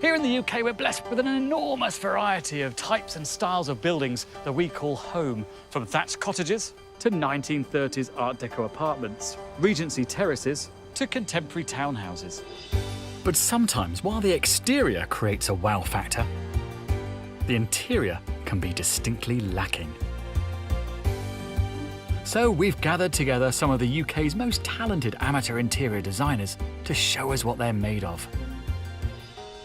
Here in the UK, we're blessed with an enormous variety of types and styles of buildings that we call home, from thatched cottages to 1930s Art Deco apartments, Regency terraces to contemporary townhouses. But sometimes, while the exterior creates a wow factor, the interior can be distinctly lacking. So we've gathered together some of the UK's most talented amateur interior designers to show us what they're made of.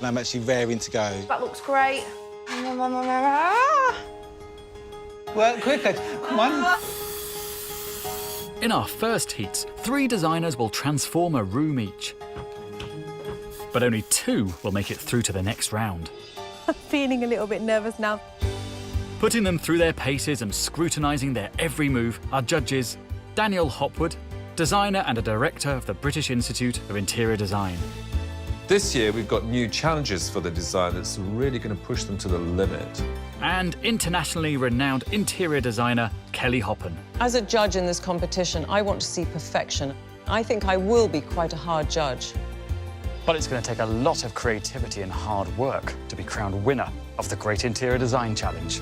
I'm actually raring to go. That looks great. Work quicker, come on. In our first heats, 3 designers will transform a room each. But only 2 will make it through to the next round. I'm feeling a little bit nervous now. Putting them through their paces and scrutinising their every move are judges Daniel Hopwood, designer and a director of the British Institute of Interior Design. This year, we've got new challenges for the design that's really going to push them to the limit. And internationally renowned interior designer Kelly Hoppen. As a judge in this competition, I want to see perfection. I think I will be quite a hard judge. But it's going to take a lot of creativity and hard work to be crowned winner of the Great Interior Design Challenge.